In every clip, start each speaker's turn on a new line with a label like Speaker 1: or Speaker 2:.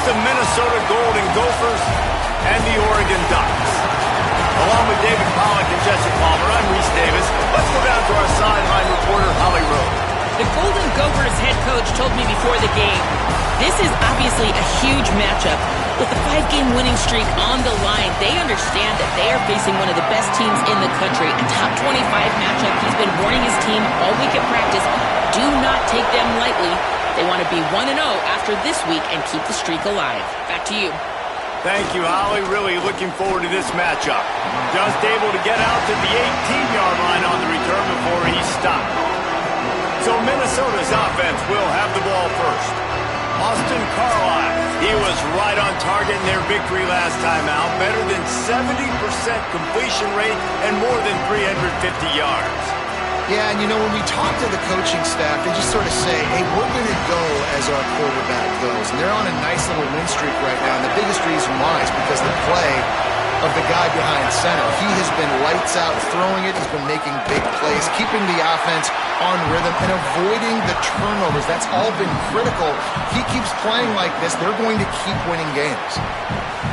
Speaker 1: the Minnesota Golden Gophers and the Oregon Ducks. Along with David Pollack and Jesse Palmer, I'm Reese Davis. Let's go down to our sideline reporter, Holly Rowe.
Speaker 2: The Golden Gophers head coach told me before the game, this is obviously a huge matchup. With the 5-game winning streak on the line, they understand that they are facing one of the best teams in the country. A top 25 matchup. He's been warning his team all week at practice, do not take them lightly. They want to be 1-0 after this week and keep the streak alive. Back to you.
Speaker 1: Thank you, Holly. Really looking forward to this matchup. Just able to get out to the 18-yard line on the return before he stopped. So Minnesota's offense will have the ball first. Austin Carlisle, he was right on target in their victory last time out. Better than 70% completion rate and more than 350 yards.
Speaker 3: Yeah, and you know, when we talk to the coaching staff, they just sort of say, hey, we're going to go as our quarterback goes. And they're on a nice little win streak right now. And the biggest reason why is because the play of the guy behind center. He has been lights out throwing it. He's been making big plays, keeping the offense on rhythm and avoiding the turnovers. That's all been critical. He keeps playing like this, they're going to keep winning games.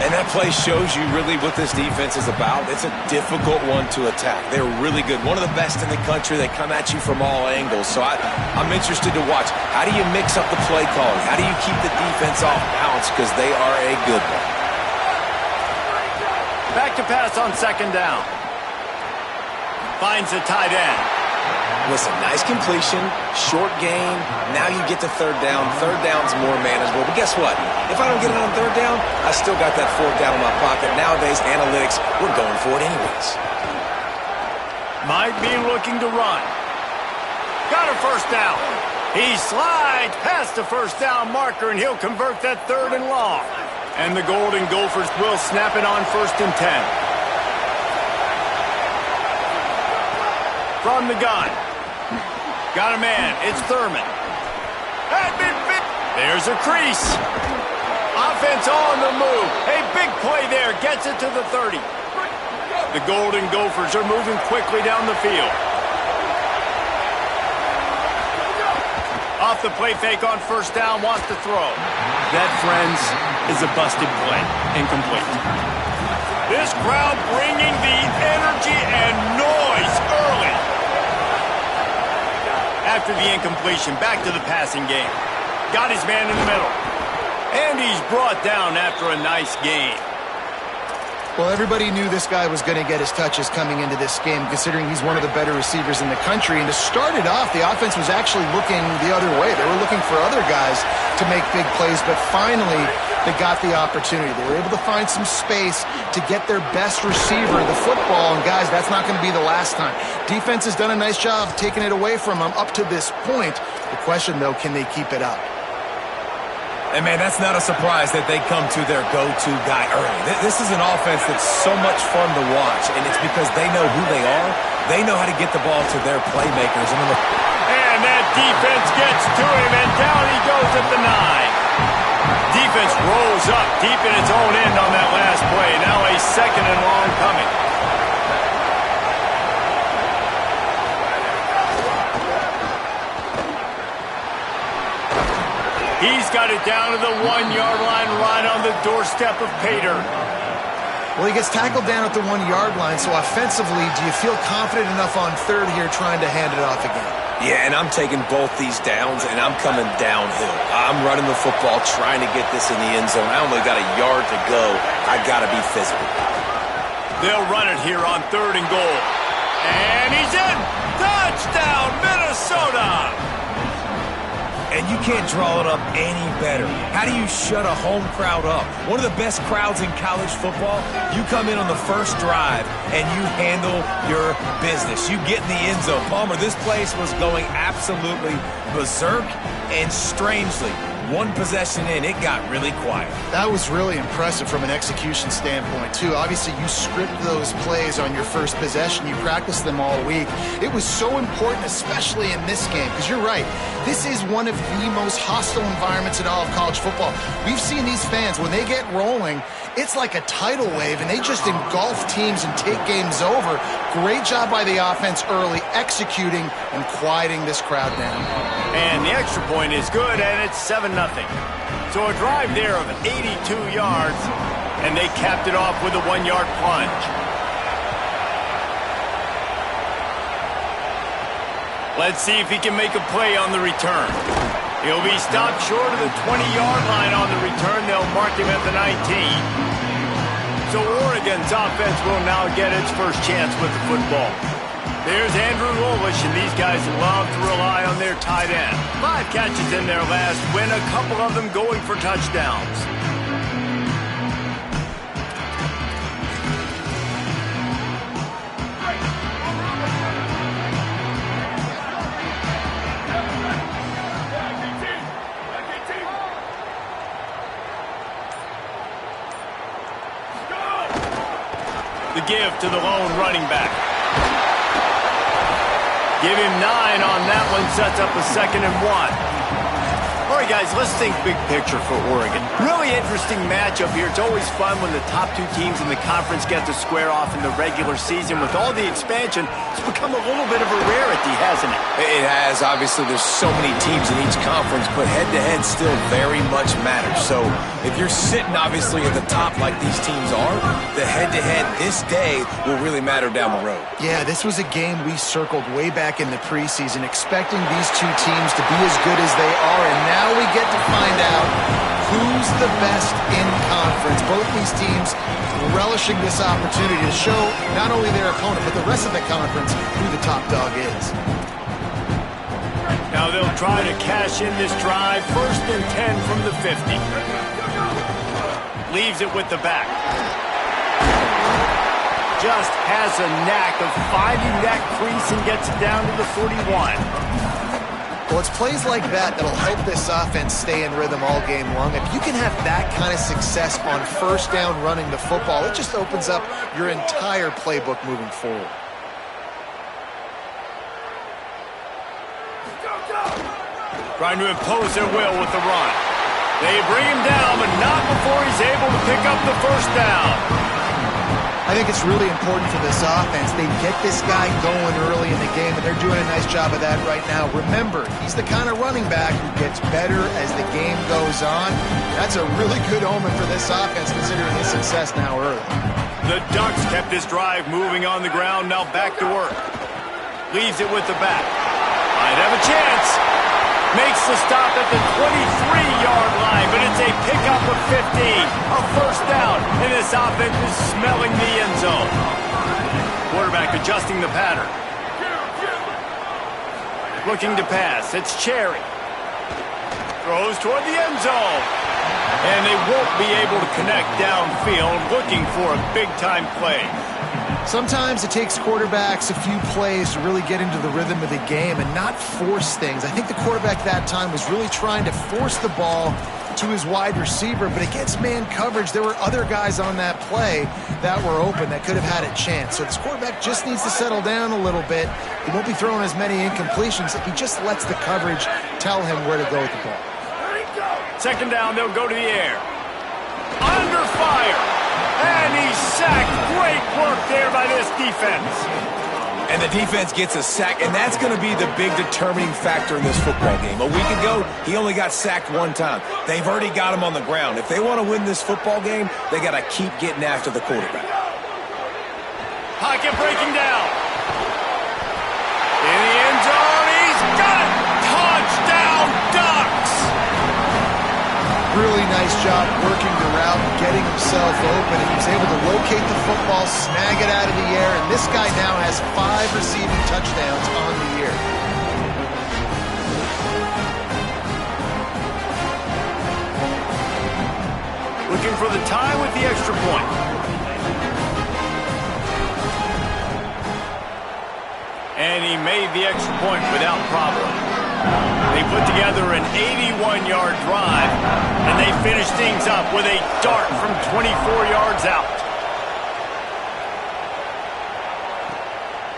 Speaker 4: And that play shows you really what this defense is about. It's a difficult one to attack. They're really good. One of the best in the country. They come at you from all angles. So I'm interested to watch. How do you mix up the play calling? How do you keep the defense off balance? Because they are a good one.
Speaker 1: Back to pass on second down. Finds the tight end.
Speaker 4: Listen, nice completion, short gain. Now you get to third down. Third down's more manageable. But guess what? If I don't get it on third down, I still got that fourth down in my pocket. Nowadays, analytics, we're going for it anyways.
Speaker 1: Might be looking to run. Got a first down. He slides past the first down marker, and he'll convert that third and long. And the Golden Gophers will snap it on 1st and 10. From the gun. Got a man. It's Thurman. There's a crease. Offense on the move. A big play there. Gets it to the 30. The Golden Gophers are moving quickly down the field. Off the play fake on first down. Wants to throw. That, friends, is a busted play. Incomplete. This crowd bringing the energy and noise early. After the incompletion, back to the passing game. Got his man in the middle. And he's brought down after a nice gain.
Speaker 3: Well, everybody knew this guy was going to get his touches coming into this game, considering he's one of the better receivers in the country. And to start it off, the offense was actually looking the other way. They were looking for other guys to make big plays, but finally they got the opportunity. They were able to find some space to get their best receiver the football. And guys, that's not going to be the last time. Defense has done a nice job taking it away from them up to this point. The question, though, can they keep it up?
Speaker 4: And, man, that's not a surprise that they come to their go-to guy early. This is an offense that's so much fun to watch, and it's because they know who they are. They know how to get the ball to their playmakers.
Speaker 1: And that defense gets to him, and down he goes at the 9. Defense rolls up deep in its own end on that last play. Now a second and long coming. He's got it down to the 1-yard line right on the doorstep of Pater.
Speaker 3: Well, he gets tackled down at the 1-yard line, so offensively, do you feel confident enough on third here trying to hand it off again?
Speaker 4: Yeah, and I'm taking both these downs, and I'm coming downhill. I'm running the football, trying to get this in the end zone. I only got a yard to go. I got to be physical.
Speaker 1: They'll run it here on 3rd and goal. And he's in! Touchdown, Minnesota!
Speaker 4: And you can't draw it up any better. How do you shut a home crowd up? One of the best crowds in college football. You come in on the first drive, and you handle your business. You get in the end zone. Palmer, this place was going absolutely berserk, and strangely, one possession in, it got really quiet.
Speaker 3: That was really impressive from an execution standpoint, too. Obviously, you script those plays on your first possession. You practice them all week. It was so important, especially in this game, because you're right. This is one of the most hostile environments in all of college football. We've seen these fans, when they get rolling, it's like a tidal wave, and they just engulf teams and take games over. Great job by the offense early, executing and quieting this crowd down.
Speaker 1: And the extra point is good, and it's 7-0. So a drive there of 82 yards, and they capped it off with a 1-yard plunge. Let's see if he can make a play on the return. He'll be stopped short of the 20-yard line on the return. They'll mark him at the 19. So Oregon's offense will now get its first chance with the football. There's Andrew Lolish, and these guys love to rely on their tight end. 5 catches in their last win, a couple of them going for touchdowns. The give to the lone running back. Give him 9 on that one, sets up a 2nd and 1. All right, guys, let's think big picture for Oregon. Really interesting matchup here. It's always fun when the top 2 teams in the conference get to square off in the regular season. With all the expansion, it's become a little bit of a rarity, hasn't it?
Speaker 4: It has. Obviously, there's so many teams in each conference, but head-to-head still very much matters. So if you're sitting, obviously, at the top like these teams are, the head-to-head this day will really matter down the road.
Speaker 3: Yeah, this was a game we circled way back in the preseason, expecting these 2 teams to be as good as they are, and now we get to find out who's the best in conference. Both these teams relishing this opportunity to show not only their opponent, but the rest of the conference who the top dog is.
Speaker 1: Now they'll try to cash in this drive. 1st and 10 from the 50. Leaves it with the back. Just has a knack of finding that crease and gets it down to the 41.
Speaker 3: Well, it's plays like that that'll help this offense stay in rhythm all game long. If you can have that kind of success on 1st down running the football, it just opens up your entire playbook moving forward.
Speaker 1: Trying to impose their will with the run. They bring him down, but not before he's able to pick up the 1st down.
Speaker 3: I think it's really important for this offense. They get this guy going early in the game, and they're doing a nice job of that right now. Remember, he's the kind of running back who gets better as the game goes on. That's a really good omen for this offense, considering his success now early.
Speaker 1: The Ducks kept this drive moving on the ground, now back to work. Leaves it with the back. Might have a chance. Makes the stop at the 23-yard line, but it's a pickup of 15. A 1st down, and this offense is smelling the end zone. Quarterback adjusting the pattern. Looking to pass. It's Cherry. Throws toward the end zone. And they won't be able to connect downfield, looking for a big-time play.
Speaker 3: Sometimes it takes quarterbacks a few plays to really get into the rhythm of the game and not force things. I think the quarterback that time was really trying to force the ball to his wide receiver, but against man coverage, there were other guys on that play that were open that could have had a chance. So this quarterback just needs to settle down a little bit. He won't be throwing as many incompletions if he just lets the coverage tell him where to go with the ball.
Speaker 1: 2nd down, they'll go to the air. Under fire. And he's sacked. Great work there by this defense.
Speaker 4: And the defense gets a sack, and that's going to be the big determining factor in this football game. A week ago, he only got sacked 1 time. They've already got him on the ground. If they want to win this football game, they got to keep getting after the quarterback.
Speaker 1: Pocket breaking down. In the end zone, he's got it. Touchdown, Ducks.
Speaker 3: Really nice job working the route and getting himself open. He was able to locate the football, snag it out of the air, and this guy now has 5 receiving touchdowns on the year.
Speaker 1: Looking for the tie with the extra point. And he made the extra point without problem. They put together an 81-yard drive, and they finish things up with a dart from 24 yards out.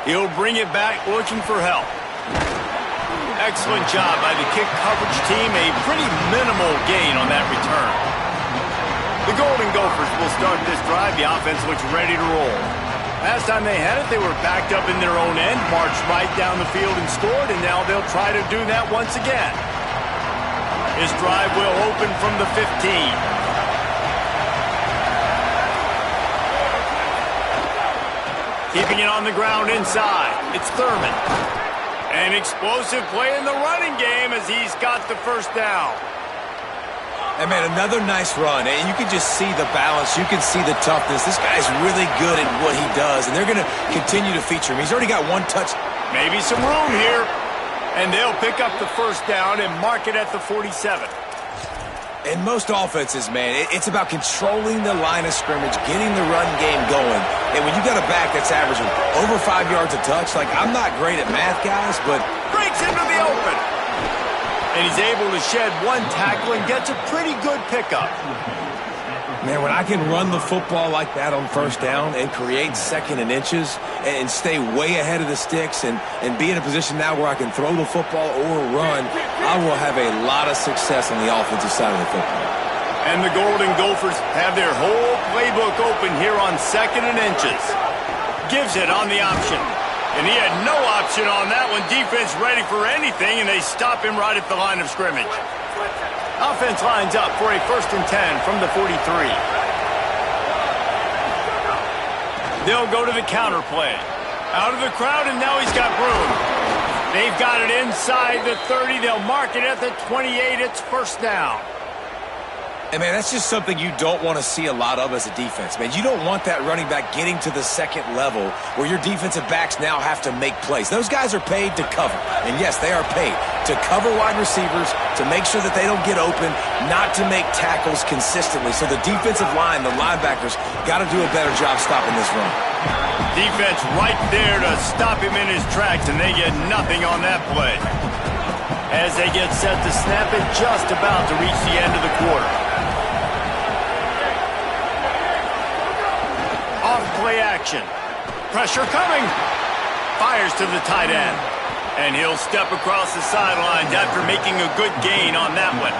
Speaker 1: He'll bring it back looking for help. Excellent job by the kick coverage team. A pretty minimal gain on that return. The Golden Gophers will start this drive. The offense looks ready to roll. Last time they had it, they were backed up in their own end, marched right down the field and scored, and now they'll try to do that once again. His drive will open from the 15. Keeping it on the ground inside. It's Thurman. An explosive play in the running game as he's got the first down.
Speaker 4: And, man, another nice run. And you can just see the balance. You can see the toughness. This guy's really good at what he does, and they're going to continue to feature him. He's already got one touch.
Speaker 1: Maybe some room here. And they'll pick up the first down and mark it at the 47.
Speaker 4: In most offenses, man, it's about controlling the line of scrimmage, getting the run game going. And when you got a back that's averaging over 5 yards a touch, like, I'm not great at math, guys, but
Speaker 1: breaks into the open. And he's able to shed one tackle and gets a pretty good pickup.
Speaker 4: Man, when I can run the football like that on first down and create second and inches and stay way ahead of the sticks and be in a position now where I can throw the football or run, I will have a lot of success on the offensive side of the football.
Speaker 1: And the Golden Gophers have their whole playbook open here on second and inches. Gives it on the option. And he had no option on that one. Defense ready for anything, and they stop him right at the line of scrimmage. Offense lines up for a 1st and 10 from the 43. They'll go to the counter play. Out of the crowd, and now he's got room. They've got it inside the 30. They'll mark it at the 28. It's first down.
Speaker 4: And, man, that's just something you don't want to see a lot of as a defense, man. You don't want that running back getting to the second level where your defensive backs now have to make plays. Those guys are paid to cover. And, yes, they are paid to cover wide receivers, to make sure that they don't get open, not to make tackles consistently. So the defensive line, the linebackers, got to do a better job stopping this run.
Speaker 1: Defense right there to stop him in his tracks, and they get nothing on that play. As they get set to snap it, just about to reach the end of the quarter. Off-play action. Pressure coming. Fires to the tight end. And he'll step across the sidelines after making a good gain on that one.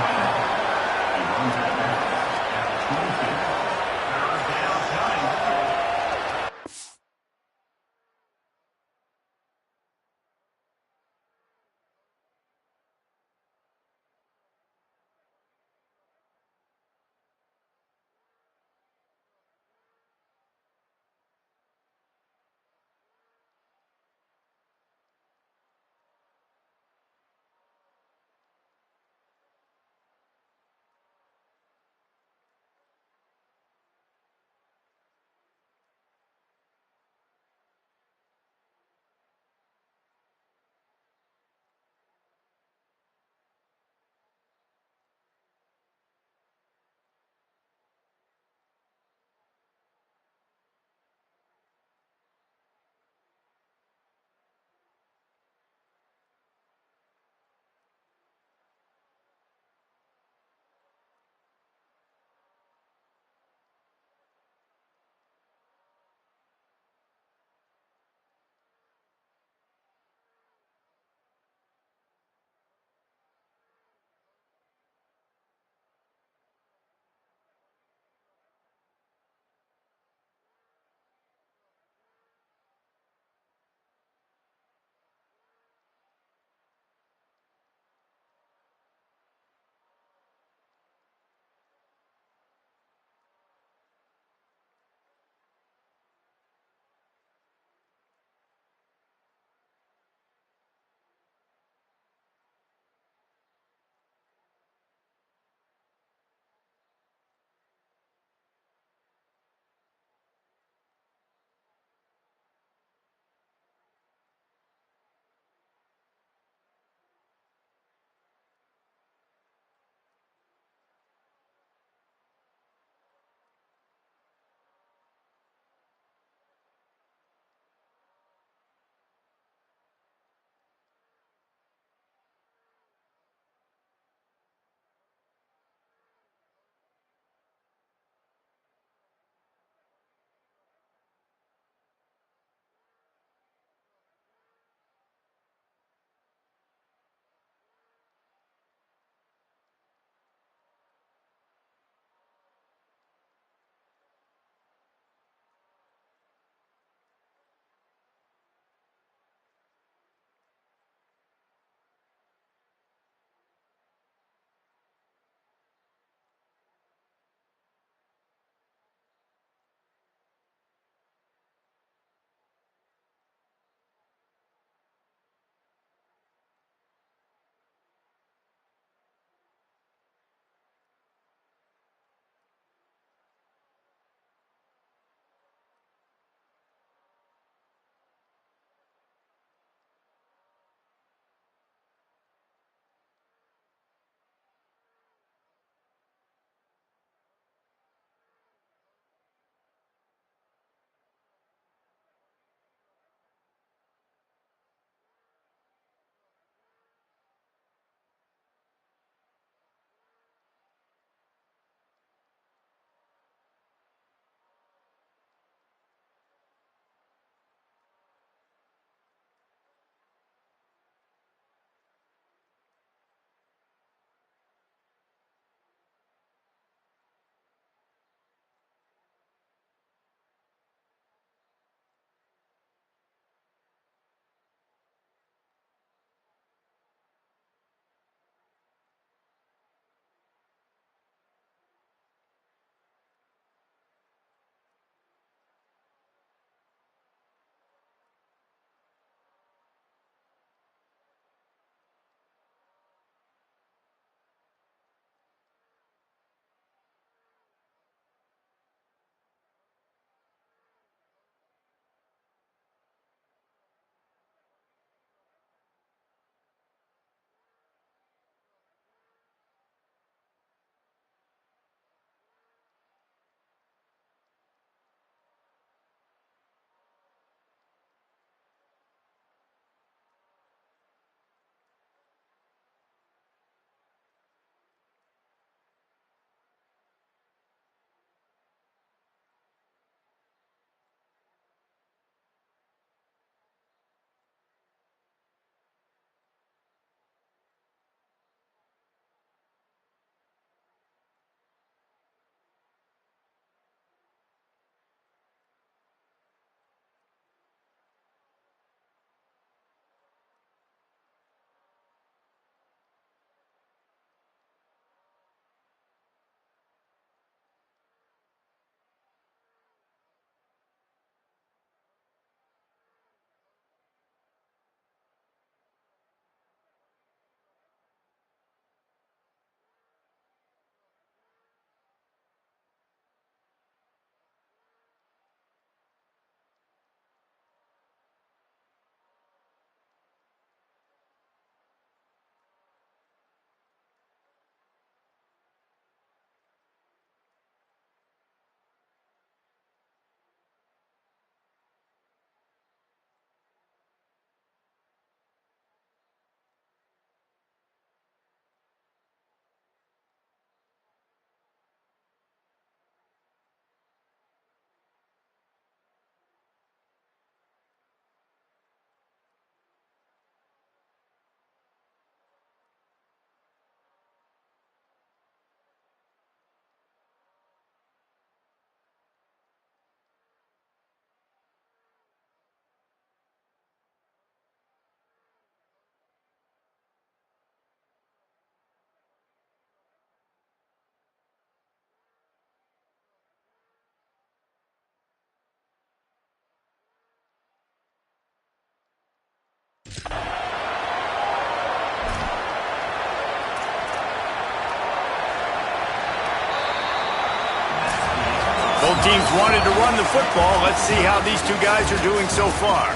Speaker 1: Both teams wanted to run the football. Let's see how these two guys are doing so far.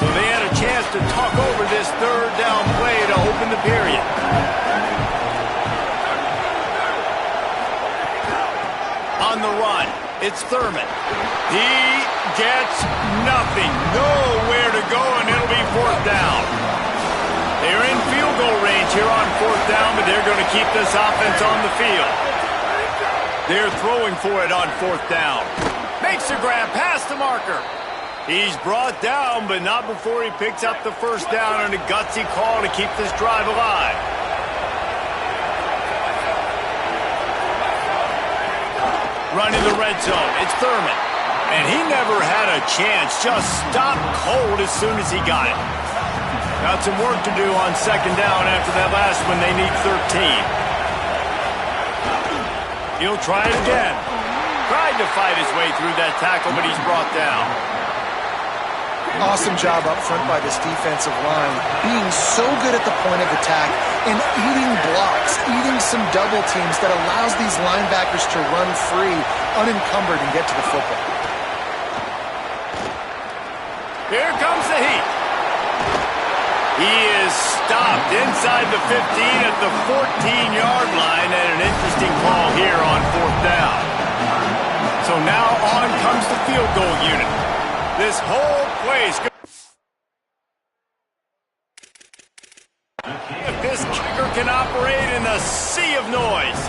Speaker 1: So they had a chance to talk over this third down play to open the period. On the run, it's Thurman. He gets nothing. Nowhere to go, and it'll be fourth down. They're in field goal range here on fourth down, but they're going to keep this offense on the field. They're throwing for it on fourth down. Makes the grab past the marker. He's brought down, but not before he picks up the first down, and a gutsy call to keep this drive alive. Running the red zone, it's Thurman. And he never had a chance, just stopped cold as soon as he got it. Got some work to do on second down after that last one. They need 13. He'll try it again. Tried to fight his way through that tackle, but he's brought down.
Speaker 3: Awesome job up front by this defensive line, being so good at the point of attack and eating blocks, eating some double teams that allows these linebackers to run free, unencumbered, and get to the football.
Speaker 1: Here comes the heat. He is stopped inside the 15 at the 14-yard line, and an interesting call here on fourth down. So now on comes the field goal unit. This whole place. If this kicker can operate in a sea of noise.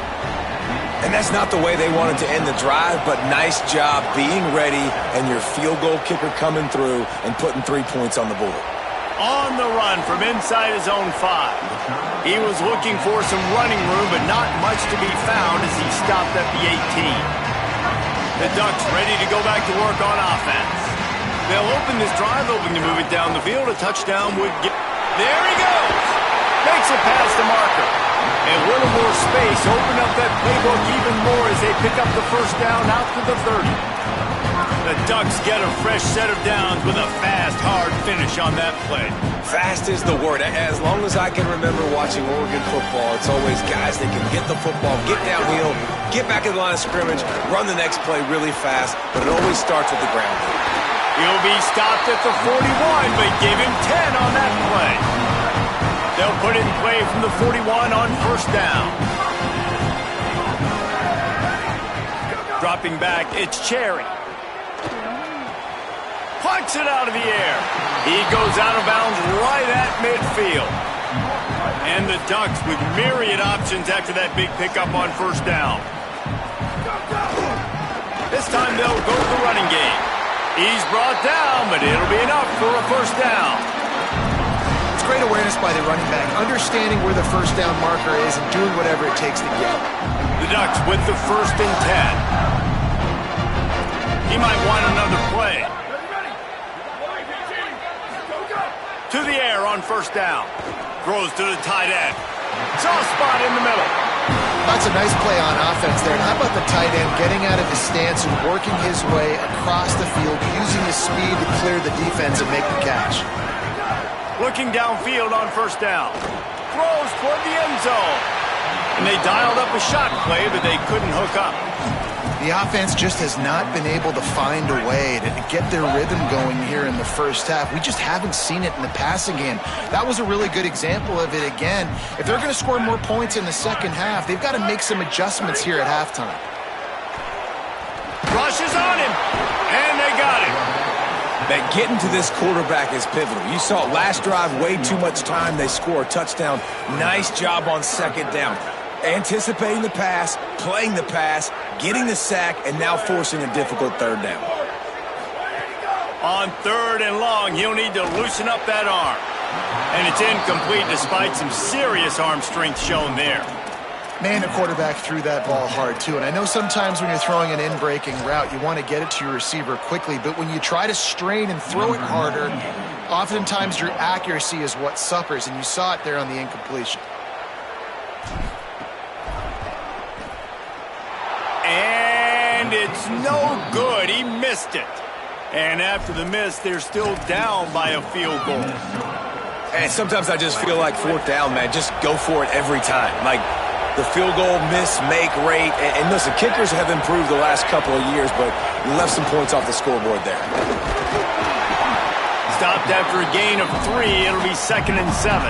Speaker 4: And that's not the way they wanted to end the drive, but nice job being ready and your field goal kicker coming through and putting 3 points on the board.
Speaker 1: On the run from inside his own 5. He was looking for some running room, but not much to be found as he stopped at the 18. The Ducks ready to go back to work on offense. They'll open this drive, hoping to move it down the field. A touchdown would get... There he goes! Makes it past the marker. And a little more space. Open up that playbook even more as they pick up the first down out to the 30. The Ducks get a fresh set of downs with a fast, hard finish on that play.
Speaker 4: Fast is the word. As long as I can remember watching Oregon football, it's always guys that can get the football, get downhill, get back in the line of scrimmage, run the next play really fast, but it always starts with the ground game.
Speaker 1: He'll be stopped at the 41, but give him 10 on that play. They'll put it in play from the 41 on first down. Dropping back, it's Cherry. Plucks it out of the air. He goes out of bounds right at midfield. And the Ducks with myriad options after that big pickup on first down. This time they'll go to the running game. He's brought down, but it'll be enough for a first down.
Speaker 3: It's great awareness by the running back, understanding where the first down marker is and doing whatever it takes to get it.
Speaker 1: The Ducks with the 1st and 10. He might want another play. To the air on first down. Throws to the tight end. Soft spot in the middle.
Speaker 3: That's a nice play on offense there. And how about the tight end getting out of his stance and working his way across the field, using his speed to clear the defense and make the catch.
Speaker 1: Looking downfield on first down. Throws toward the end zone. And they dialed up a shot play, but they couldn't hook up.
Speaker 3: The offense just has not been able to find a way to get their rhythm going here in the first half. We just haven't seen it in the passing game. That was a really good example of it again. If they're going to score more points in the second half, they've got to make some adjustments here at halftime.
Speaker 1: Rush is on him, and they got him.
Speaker 4: That getting to this quarterback is pivotal. You saw last drive, way too much time. They score a touchdown. Nice job on second down. Anticipating the pass, playing the pass, getting the sack, and now forcing a difficult third down.
Speaker 1: On 3rd and long, he'll need to loosen up that arm. And it's incomplete despite some serious arm strength shown there.
Speaker 3: Man, the quarterback threw that ball hard, too. And I know sometimes when you're throwing an in-breaking route, you want to get it to your receiver quickly. But when you try to strain and throw it harder, oftentimes your accuracy is what suffers. And you saw it there on the incompletion.
Speaker 1: And it's no good. He missed it. And after the miss, they're still down by a field goal.
Speaker 4: And sometimes I just feel like fourth down, man, just go for it every time. Like the field goal miss-make rate. And listen, kickers have improved the last couple of years, but you left some points off the scoreboard there.
Speaker 1: Stopped after a gain of 3. It'll be 2nd and 7.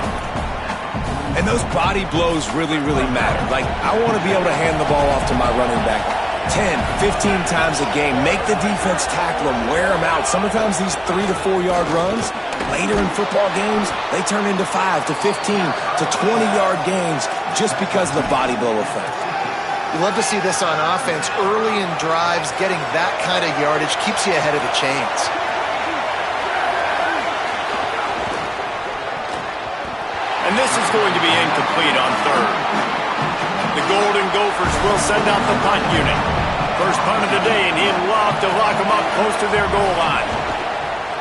Speaker 4: And those body blows really, really matter. Like, I want to be able to hand the ball off to my running back 10, 15 times a game. Make the defense tackle them, wear them out. Sometimes these 3 to 4 yard runs, later in football games, they turn into 5 to 15 to 20 yard gains just because of the body blow effect.
Speaker 3: You love to see this on offense. Early in drives, getting that kind of yardage keeps you ahead of the chains.
Speaker 1: And this is going to be incomplete on 3rd. The Golden Gophers will send out the punt unit. First punt of the day, and he'd love to lock them up close to their goal line.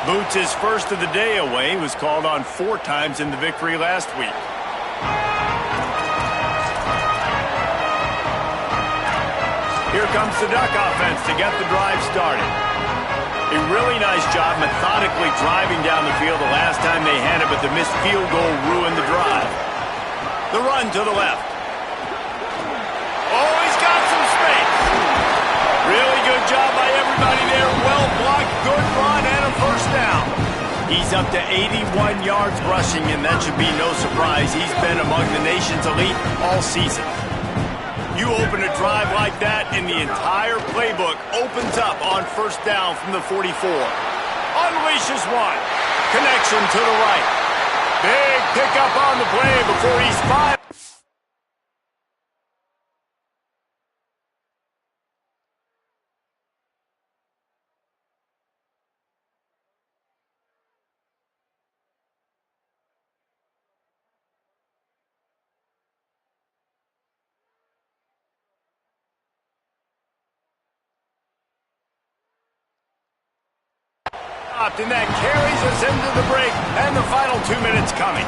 Speaker 1: Boots' first of the day away was called on 4 times in the victory last week. Here comes the Duck offense to get the drive started. A really nice job methodically driving down the field the last time they had it, but the missed field goal ruined the drive. The run to the left. Oh, he's got some space. Really good job by everybody there. Well blocked, good run, and a first down. He's up to 81 yards rushing, and that should be no surprise. He's been among the nation's elite all season. You open a drive like that, and the entire playbook opens up on first down from the 44. Unleashes one. Connection to the right. Big pickup on the play before he's fired. And that carries us into the break and the final 2 minutes coming.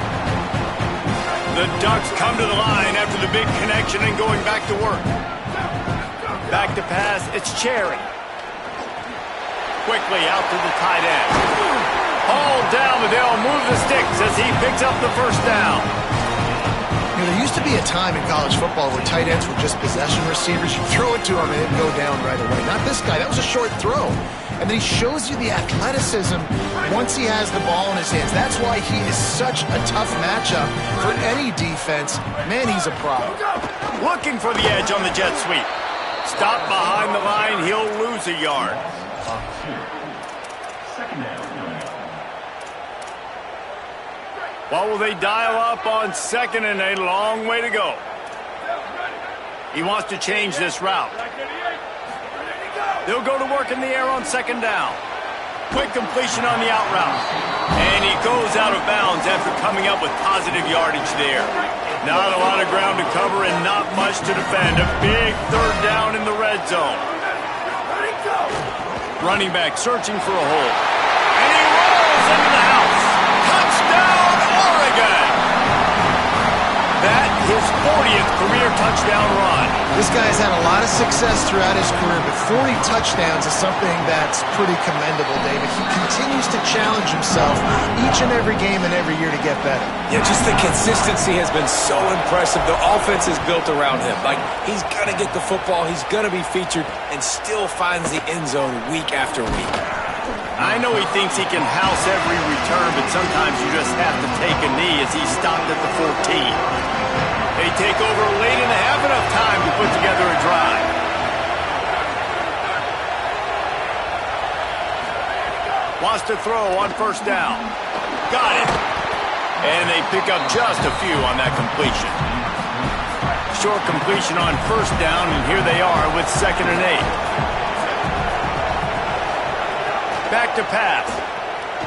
Speaker 1: The Ducks come to the line after the big connection and going back to work. Back to pass, it's Cherry. Quickly out to the tight end. Hauled down, but they'll move the sticks as he picks up the first down.
Speaker 3: You know, there used to be a time in college football where tight ends were just possession receivers. You throw it to him and it'd go down right away. Not this guy. That was a short throw. And then he shows you the athleticism once he has the ball in his hands. That's why he is such a tough matchup for any defense. Man, he's a problem.
Speaker 1: Looking for the edge on the jet sweep. Stop behind the line. He'll lose a yard. What will they dial up on 2nd and a long way to go? He wants to change this route. They'll go to work in the air on 2nd down. Quick completion on the out route. And he goes out of bounds after coming up with positive yardage there. Not a lot of ground to cover and not much to defend. A big 3rd down in the red zone. Running back searching for a hole. And he rolls into the house. Touchdown, Oregon! That his 40th career touchdown run.
Speaker 3: This guy's had a lot of success throughout his career, but 40 touchdowns is something that's pretty commendable, David. He continues to challenge himself each and every game and every year to get better.
Speaker 4: Yeah, just the consistency has been so impressive. The offense is built around him. Like, he's going to get the football, he's going to be featured, and still finds the end zone week after week.
Speaker 1: I know he thinks he can house every return, but sometimes you just have to take a knee as he stopped at the 14. They take over late and have enough time to put together a drive. Wants to throw on first down. Got it. And they pick up just a few on that completion. Short completion on first down, and here they are with 2nd and 8. Back to pass.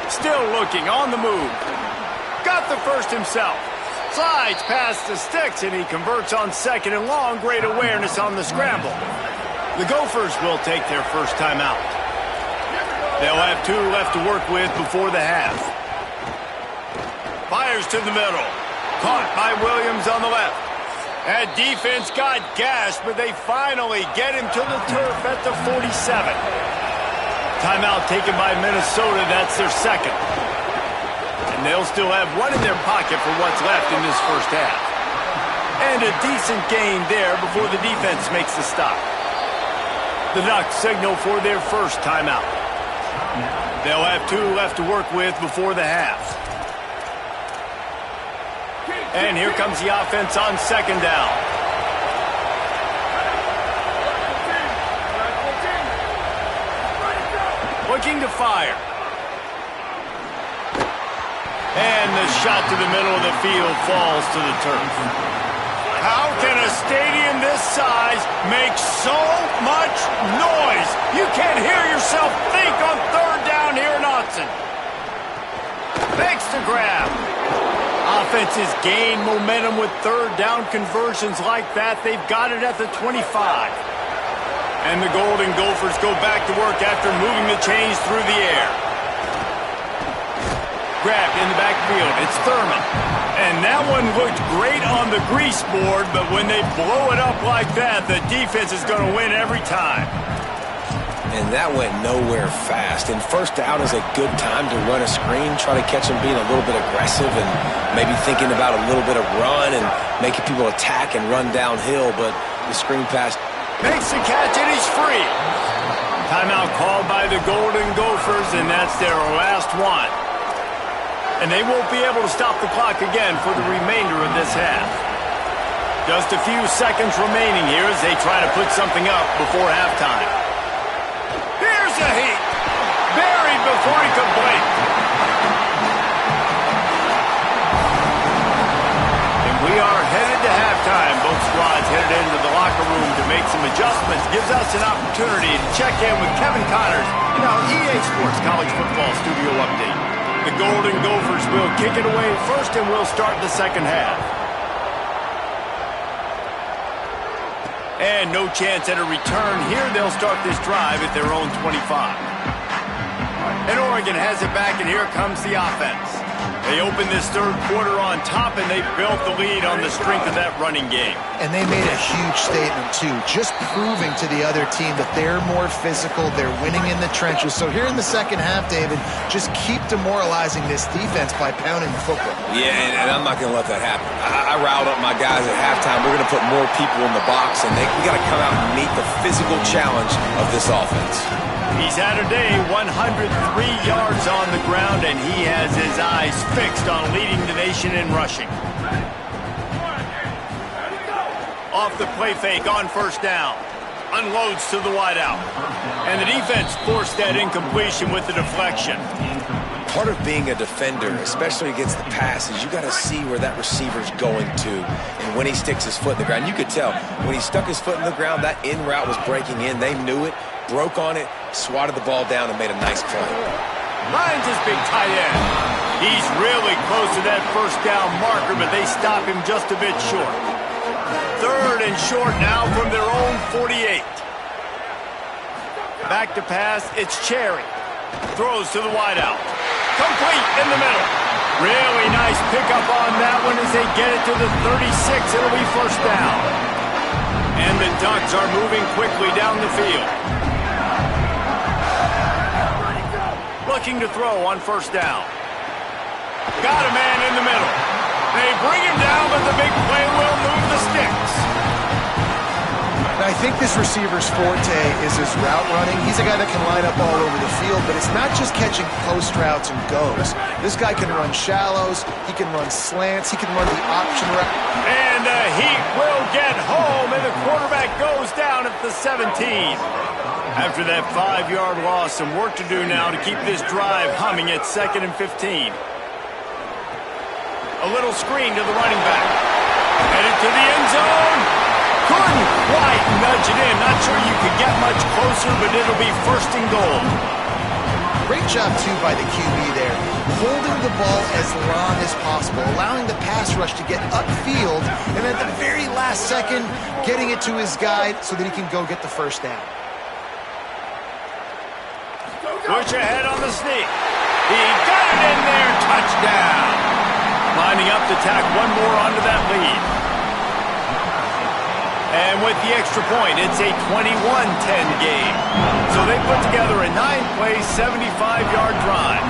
Speaker 1: Still looking, on the move. Got the first himself. Slides past the sticks, and he converts on 2nd and long. Great awareness on the scramble. The Gophers will take their first time out. They'll have 2 left to work with before the half. Fires to the middle. Caught by Williams on the left. That defense got gashed, but they finally get him to the turf at the 47. Timeout taken by Minnesota. That's their 2nd. And they'll still have one in their pocket for what's left in this first half. And a decent gain there before the defense makes the stop. The Ducks signal for their first timeout. They'll have 2 left to work with before the half. And here comes the offense on second down. Looking to fire. And the shot to the middle of the field falls to the turf. How can a stadium this size make so much noise? You can't hear yourself think on third down here in Autzen. Makes the grab. Offenses gain momentum with third down conversions like that. They've got it at the 25. And the Golden Gophers go back to work after moving the chains through the air. Grabbed in the backfield. It's Thurman. And that one looked great on the grease board, but when they blow it up like that, the defense is going to win every time.
Speaker 4: And that went nowhere fast. And first out is a good time to run a screen, try to catch them being a little bit aggressive and maybe thinking about a little bit of run and making people attack and run downhill, but the screen pass
Speaker 1: makes the catch and he's free. Timeout called by the Golden Gophers, and that's their last one. And they won't be able to stop the clock again for the remainder of this half. Just a few seconds remaining here as they try to put something up before halftime. Here's a heat. Buried before he could blink. And we are headed to halftime. Both squads headed into the locker room to make some adjustments. Gives us an opportunity to check in with Kevin Connors in our EA Sports College Football Studio Update. The Golden Gophers will kick it away first, and we'll start the second half. And no chance at a return here. They'll start this drive at their own 25. And Oregon has it back, and here comes the offense. They opened this third quarter on top, and they built the lead on the strength of that running game.
Speaker 3: And they made a huge statement, too, just proving to the other team that they're more physical, they're winning in the trenches. So here in the second half, David, just keep demoralizing this defense by pounding the football.
Speaker 4: Yeah, and I'm not going to let that happen. I riled up my guys at halftime. We're going to put more people in the box, and we got to come out and meet the physical challenge of this offense.
Speaker 1: He's had a day, 103 yards on the ground, and he has his eyes fixed on leading the nation in rushing. Off the play fake on first down. Unloads to the wideout. And the defense forced that incompletion with the deflection.
Speaker 4: Part of being a defender, especially against the pass, is you got to see where that receiver's going to. And when he sticks his foot in the ground, you could tell when he stuck his foot in the ground, that in route was breaking in. They knew it, broke on it, swatted the ball down, and made a nice play.
Speaker 1: Finds his big tight end. He's really close to that first down marker, but they stop him just a bit short. Third and short now from their own 48. Back to pass, it's Cherry. Throws to the wideout. Complete in the middle. Really nice pickup on that one as they get it to the 36. It'll be first down. And the Ducks are moving quickly down the field. Looking to throw on first down. Got a man in the middle. They bring him down, but the big play will move the sticks.
Speaker 3: Now, I think this receiver's forte is his route running. He's a guy that can line up all over the field, but it's not just catching post routes and goes. This guy can run shallows, he can run slants, he can run the option route.
Speaker 1: And the Heat will get home, and the quarterback goes down at the 17. After that 5-yard loss, some work to do now to keep this drive humming at 2nd and 15. A little screen to the running back. Headed to the end zone. Couldn't quite nudge it in. Not sure you could get much closer, but it'll be first and goal.
Speaker 3: Great job, too, by the QB there. Holding the ball as long as possible, allowing the pass rush to get upfield, and at the very last second, getting it to his guy so that he can go get the first down.
Speaker 1: Push ahead on the sneak. He got it in there. Touchdown. Lining up to tack one more onto that lead. And with the extra point, it's a 21-10 game. So they put together a 9-play, 75-yard drive.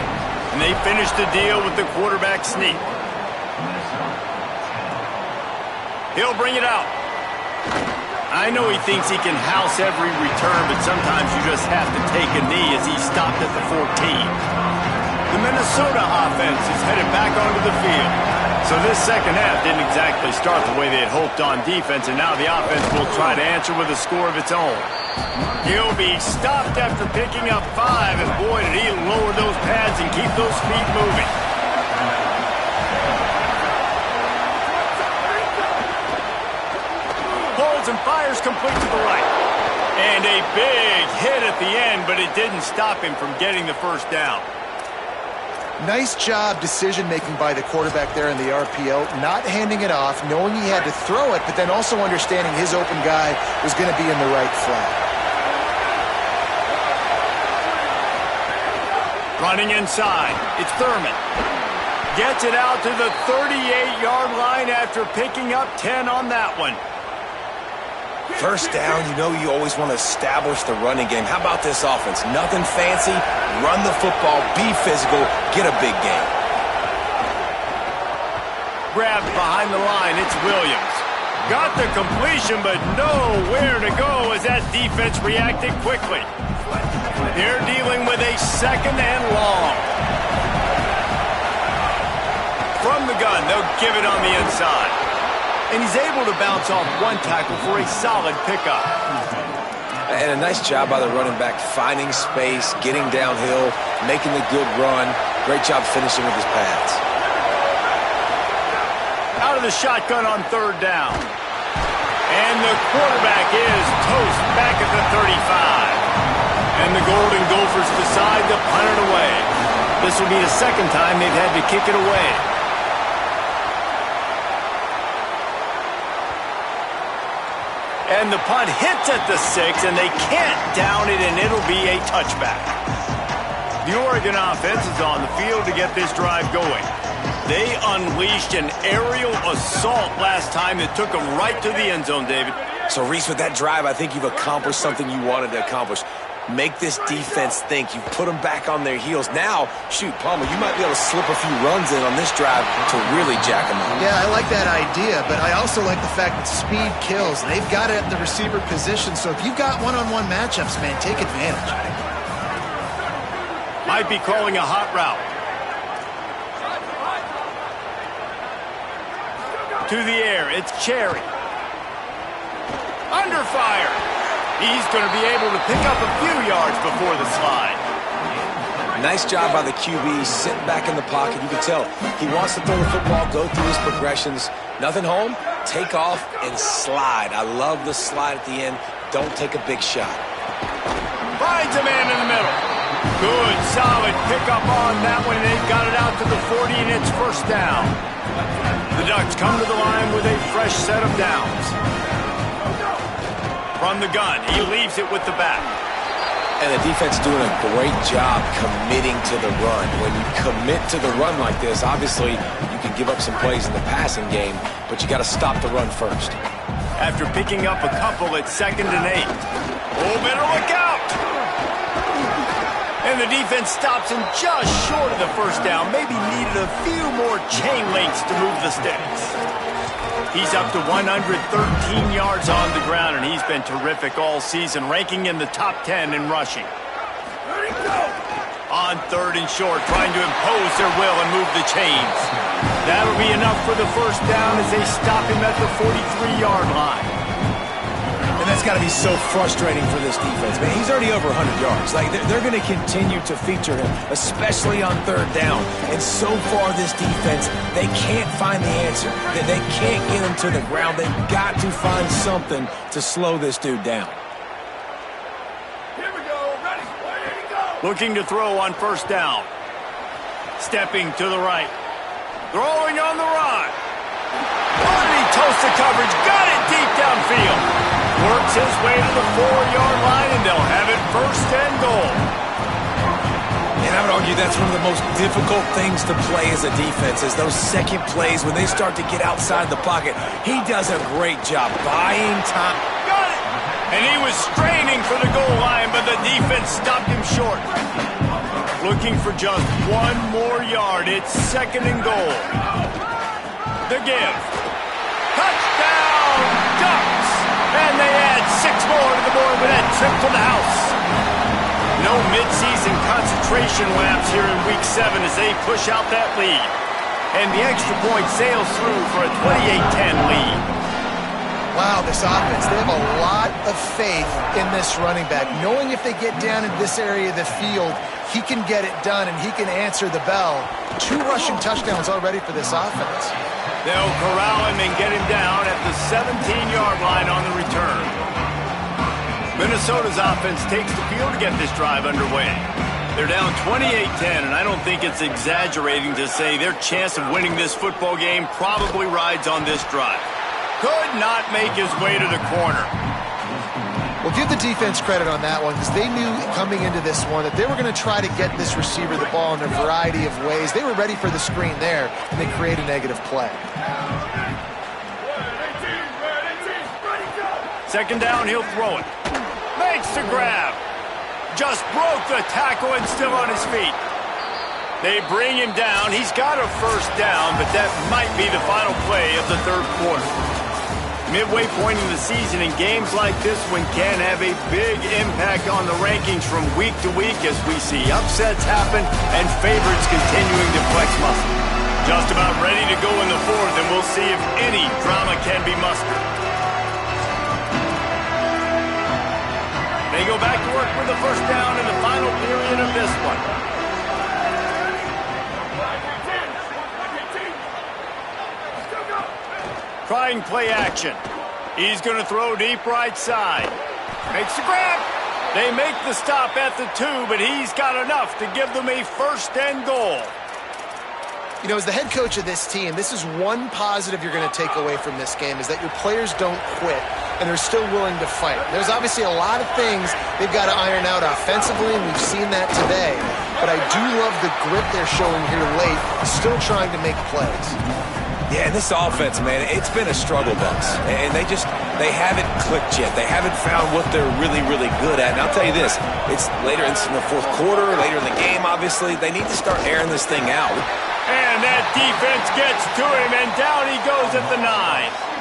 Speaker 1: And they finish the deal with the quarterback sneak. He'll bring it out. I know he thinks he can house every return, but sometimes you just have to take a knee as he stopped at the 14. The Minnesota offense is headed back onto the field. So this second half didn't exactly start the way they had hoped on defense, and now the offense will try to answer with a score of its own. He'll be stopped after picking up 5, and boy, did he lower those pads and keep those feet moving. Holds and fires complete to the right. And a big hit at the end, but it didn't stop him from getting the first down.
Speaker 3: Nice job decision-making by the quarterback there in the RPO, not handing it off, knowing he had to throw it, but then also understanding his open guy was going to be in the right flat.
Speaker 1: Running inside, it's Thurman. Gets it out to the 38-yard line after picking up 10 on that one.
Speaker 4: First down, you know you always want to establish the running game. How about this offense? Nothing fancy. Run the football, be physical, get a big gain.
Speaker 1: Grabbed behind the line, it's Williams. Got the completion, but nowhere to go as that defense reacted quickly. They're dealing with a second and long. From the gun, they'll give it on the inside. And he's able to bounce off one tackle for a solid pickup.
Speaker 4: And a nice job by the running back, finding space, getting downhill, making the good run. Great job finishing with his pads.
Speaker 1: Out of the shotgun on third down. And the quarterback is toast back at the 35. And the Golden Gophers decide to punt it away. This will be the second time they've had to kick it away. And the punt hits at the 6, and they can't down it, and it'll be a touchback. The Oregon offense is on the field to get this drive going. They unleashed an aerial assault last time that took them right to the end zone, David.
Speaker 4: So, Reese, with that drive, I think you've accomplished something you wanted to accomplish. Make this defense think. You've put them back on their heels. Now, shoot, Palmer, you might be able to slip a few runs in on this drive to really jack them up.
Speaker 3: Yeah, I like that idea, but I also like the fact that speed kills. They've got it at the receiver position, so if you've got one-on-one matchups, man, take advantage.
Speaker 1: Might be calling a hot route. To the air, it's Cherry. Under fire. He's going to be able to pick up a few yards before the slide.
Speaker 4: Nice job by the QB, sitting back in the pocket. You can tell he wants to throw the football, go through his progressions. Nothing home, take off and slide. I love the slide at the end. Don't take a big shot.
Speaker 1: Finds a man in the middle. Good, solid pickup on that one. And they've got it out to the 40, and it's first down. The Ducks come to the line with a fresh set of downs. From the gun, he leaves it with the back.
Speaker 4: And the defense doing a great job committing to the run. When you commit to the run like this, obviously you can give up some plays in the passing game, but you got to stop the run first.
Speaker 1: After picking up a couple at 2nd and 8. Oh, better look out! And the defense stops him just short of the first down. Maybe needed a few more chain links to move the sticks. He's up to 113 yards on the ground, and he's been terrific all season, ranking in the top 10 in rushing. On 3rd and short, trying to impose their will and move the chains. That'll be enough for the first down as they stop him at the 43-yard line.
Speaker 4: And that's got to be so frustrating for this defense, man. He's already over 100 yards. Like, they're going to continue to feature him, especially on 3rd down. And so far, this defense, they can't find the answer. They can't get him to the ground. They've got to find something to slow this dude down.
Speaker 1: Here we go. Ready to go. Looking to throw on first down. Stepping to the right. Throwing on the run. Oh, and he toasts the coverage. Got it deep downfield. Works his way to the 4-yard line, and they'll have it 1st and goal.
Speaker 4: And I would argue that's one of the most difficult things to play as a defense, is those second plays when they start to get outside the pocket. He does a great job buying time.
Speaker 1: Got it! And he was straining for the goal line, but the defense stopped him short. looking for just one more yard. It's 2nd and goal. The give. Touchdown, Ducks! And they add 6 more to the board with that trip to the house. No midseason concentration laps here in Week 7 as they push out that lead. And the extra point sails through for a 28-10 lead.
Speaker 3: Wow, this offense, they have a lot of faith in this running back. Knowing if they get down into this area of the field, he can get it done and he can answer the bell. 2 rushing touchdowns already for this offense.
Speaker 1: They'll corral him and get him down at the 17-yard line on the return. Minnesota's offense takes the field to get this drive underway. They're down 28-10, and I don't think it's exaggerating to say their chance of winning this football game probably rides on this drive. Could not make his way to the corner.
Speaker 3: Well, give the defense credit on that one because they knew coming into this one that they were going to try to get this receiver the ball in a variety of ways. They were ready for the screen there, and they create a negative play.
Speaker 1: 2nd down, he'll throw it. Makes the grab. Just broke the tackle and still on his feet. They bring him down. He's got a 1st down, but that might be the final play of the 3rd quarter. Midway point in the season, and games like this one can have a big impact on the rankings from week to week as we see upsets happen and favorites continuing to flex muscle. Just about ready to go in the 4th, and we'll see if any drama can be mustered. They go back to work with the 1st down in the final period of this one. Trying play action. He's going to throw deep right side. Makes the grab. They make the stop at the 2, but he's got enough to give them a 1st and goal.
Speaker 3: You know, as the head coach of this team, this is one positive you're going to take away from this game is that your players don't quit and they're still willing to fight. There's obviously a lot of things they've got to iron out offensively, and we've seen that today. But I do love the grit they're showing here late, still trying to make plays.
Speaker 4: Yeah, and this offense, man, it's been a struggle bus. And they haven't clicked yet. They haven't found what they're really, really good at. And I'll tell you this, it's later in the 4th quarter, later in the game, obviously. They need to start airing this thing out.
Speaker 1: And that defense gets to him, and down he goes at the 9.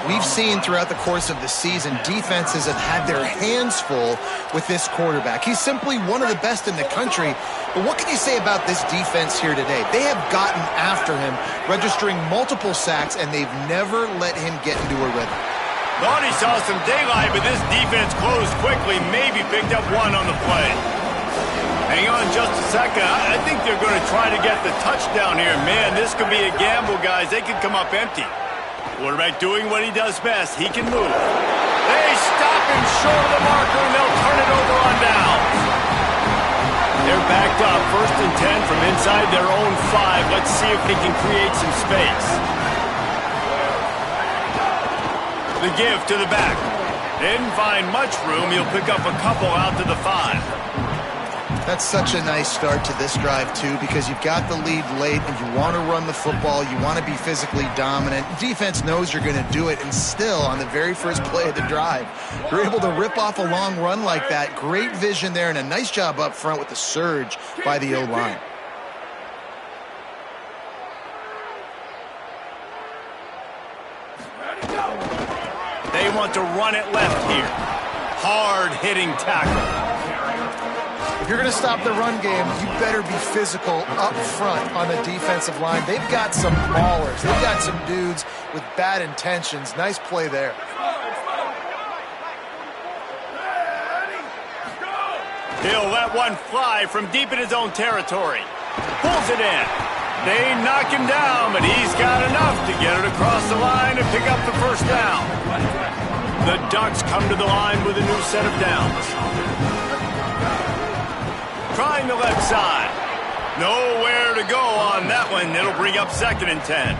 Speaker 3: We've seen throughout the course of the season, defenses have had their hands full with this quarterback. He's simply one of the best in the country. But what can you say about this defense here today? They have gotten after him, registering multiple sacks, and they've never let him get into a rhythm.
Speaker 1: Thought he saw some daylight, but this defense closed quickly, maybe picked up 1 on the play. Hang on just a second. I think they're going to try to get the touchdown here. Man, this could be a gamble, guys. They could come up empty. Quarterback doing what he does best. He can move. They stop him short of the marker, and they'll turn it over on down. They're backed up, 1st and 10 from inside their own 5. Let's see if they can create some space. The give to the back. Didn't find much room. He'll pick up a couple out to the 5.
Speaker 3: That's such a nice start to this drive, too, because you've got the lead late and you want to run the football. You want to be physically dominant. Defense knows you're going to do it, and still, on the very first play of the drive, you're able to rip off a long run like that. Great vision there, and a nice job up front with the surge by the O-line.
Speaker 1: They want to run it left here. Hard-hitting tackle.
Speaker 3: If you're going to stop the run game, you better be physical up front on the defensive line. They've got some ballers. They've got some dudes with bad intentions. Nice play there.
Speaker 1: He'll let one fly from deep in his own territory. Pulls it in. They knock him down, but he's got enough to get it across the line and pick up the 1st down. The Ducks come to the line with a new set of downs. Trying the left side. Nowhere to go on that one. It'll bring up 2nd and 10.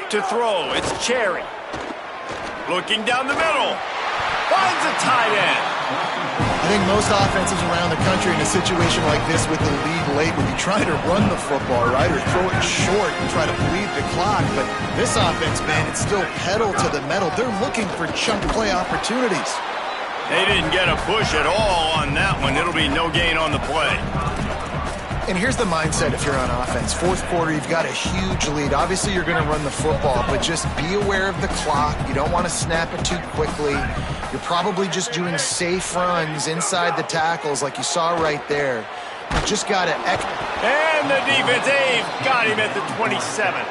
Speaker 1: To throw, it's Cherry. Looking down the middle. Finds a tight end.
Speaker 3: I think most offenses around the country in a situation like this with the lead late would be trying to run the football, right, or throw it short and try to bleed the clock. But this offense, man, it's still pedal to the metal. They're looking for chunk play opportunities.
Speaker 1: They didn't get a push at all on that one. It'll be no gain on the play.
Speaker 3: And here's the mindset if you're on offense. Fourth quarter, you've got a huge lead. Obviously, you're going to run the football, but just be aware of the clock. You don't want to snap it too quickly. You're probably just doing safe runs inside the tackles like you saw right there. You just got to...
Speaker 1: And the defense, got him at the 27.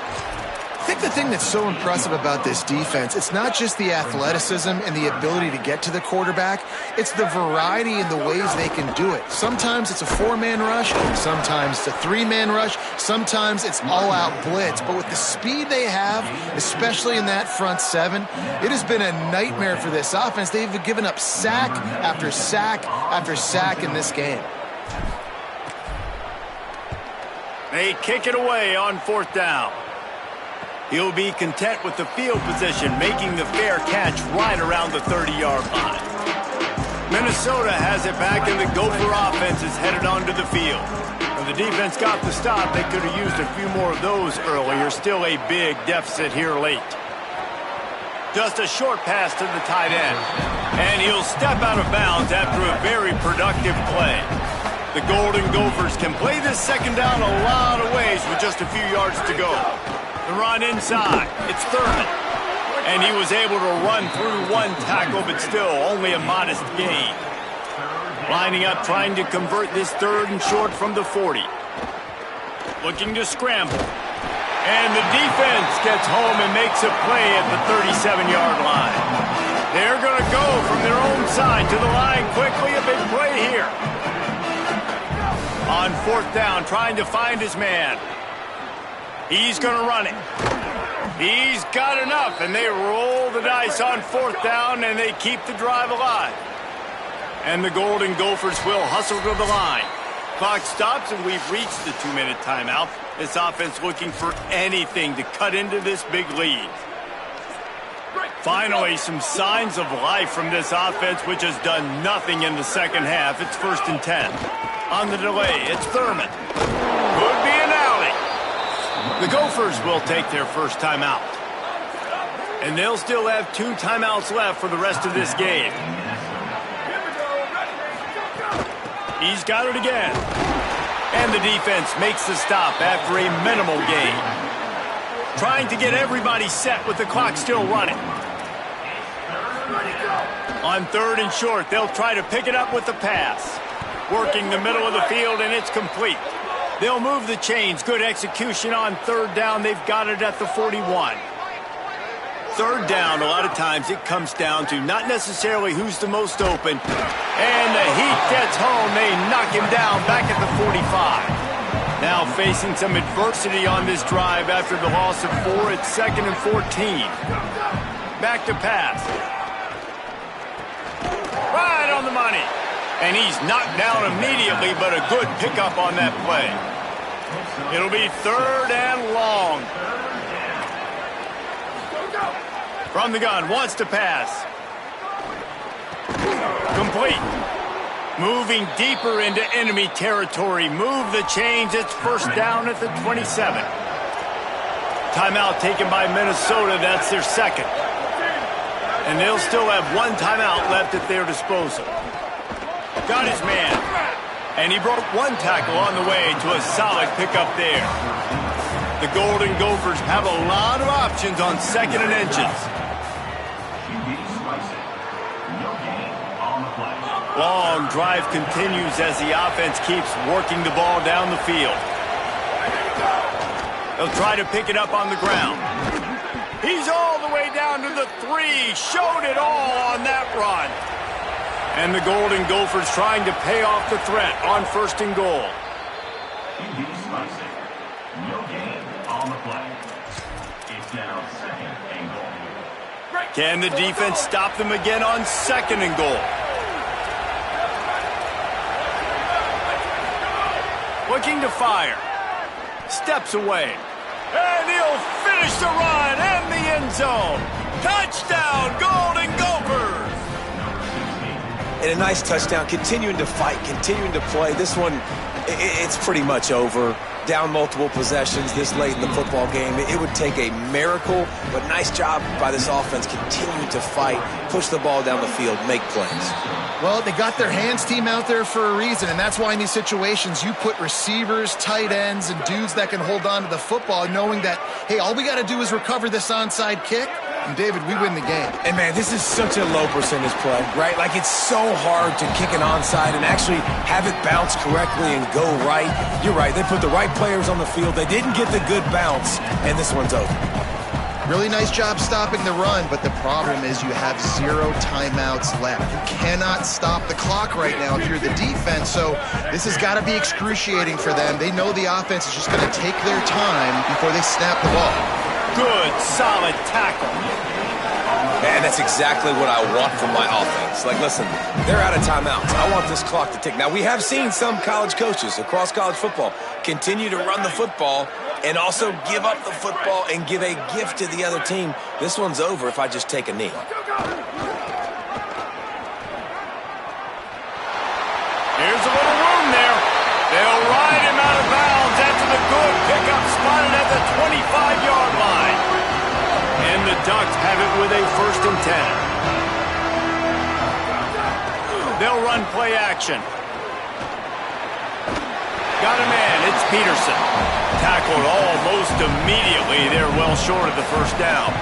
Speaker 3: I think the thing that's so impressive about this defense, it's not just the athleticism and the ability to get to the quarterback, it's the variety in the ways they can do it. Sometimes it's a 4-man rush, sometimes it's a 3-man rush, sometimes it's all-out blitz. But with the speed they have, especially in that front seven, it has been a nightmare for this offense. They've given up sack after sack after sack in this game.
Speaker 1: They kick it away on fourth down. He'll be content with the field position, making the fair catch right around the 30-yard line. Minnesota has it back, and the Gopher offense is headed onto the field. When the defense got the stop, they could have used a few more of those earlier. Still a big deficit here late. Just a short pass to the tight end. And he'll step out of bounds after a very productive play. The Golden Gophers can play this second down a lot of ways with just a few yards to go. The run inside. It's Thurman. And he was able to run through one tackle, but still only a modest gain. Lining up, trying to convert this third and short from the 40. Looking to scramble. And the defense gets home and makes a play at the 37-yard line. They're going to go from their own side to the line quickly. A big play here. On fourth down, trying to find his man. He's going to run it. He's got enough, and they roll the dice on fourth down, and they keep the drive alive. And the Golden Gophers will hustle to the line. Clock stops, and we've reached the 2-minute timeout. This offense looking for anything to cut into this big lead. Finally, some signs of life from this offense, which has done nothing in the second half. It's 1st and 10. On the delay, it's Thurman. Could be an alley. The Gophers will take their first timeout. And they'll still have 2 timeouts left for the rest of this game. He's got it again. And the defense makes the stop after a minimal gain. Trying to get everybody set with the clock still running. On 3rd and short, they'll try to pick it up with the pass. Working the middle of the field, and it's complete. They'll move the chains. Good execution on 3rd down. They've got it at the 41. 3rd down, a lot of times it comes down to not necessarily who's the most open. And the heat gets home. They knock him down back at the 45. Now facing some adversity on this drive after the loss of 4. It's 2nd and 14. Back to pass. Right on the money. And he's knocked down immediately, but a good pickup on that play. It'll be 3rd and long. From the gun, wants to pass. Complete. Moving deeper into enemy territory. Move the chains. It's 1st down at the 27. Timeout taken by Minnesota. That's their 2nd. And they'll still have 1 timeout left at their disposal. Got his man. And he broke 1 tackle on the way to a solid pickup there. The Golden Gophers have a lot of options on 2nd and inches. Long drive continues as the offense keeps working the ball down the field. They'll try to pick it up on the ground. He's all the way down to the 3. Showed it all on that run. And the Golden Gophers trying to pay off the threat on 1st and goal.
Speaker 5: No gain on the play. It's now 2nd and goal.
Speaker 1: Can the defense stop them again on 2nd and goal? Looking to fire. Steps away. And he'll finish the run in the end zone. Touchdown, Golden Gophers!
Speaker 4: and a nice touchdown, continuing to fight, continuing to play. This one, it's pretty much over. Down multiple possessions this late in the football game. It would take a miracle, but nice job by this offense continuing to fight, push the ball down the field, make plays.
Speaker 3: Well, they got their hands team out there for a reason, and that's why in these situations you put receivers, tight ends, and dudes that can hold on to the football, knowing that, hey, all we got to do is recover this onside kick, and David, we win the game.
Speaker 4: And man, this is such a low percentage play, right? Like, it's so hard to kick an onside and actually have it bounce correctly and go right. You're right, they put the right players on the field. They didn't get the good bounce, and this one's over.
Speaker 3: Really nice job stopping the run, but the problem is you have 0 timeouts left. You cannot stop the clock right now if you're the defense, so this has got to be excruciating for them. They know the offense is just going to take their time before they snap the ball.
Speaker 1: Good, solid tackle.
Speaker 4: And that's exactly what I want from my offense. Like, listen, they're out of timeouts. I want this clock to tick. Now, we have seen some college coaches across college football continue to run the football and also give up the football and give a gift to the other team. This one's over if I just take a knee.
Speaker 1: Here's a little room there. They'll ride him out of bounds after the good pickup spotted at the 25-yard line. And the Ducks have it with a 1st and 10. They'll run play action. Got a man, it's Peterson. Tackled almost immediately. They're well short of the 1st down.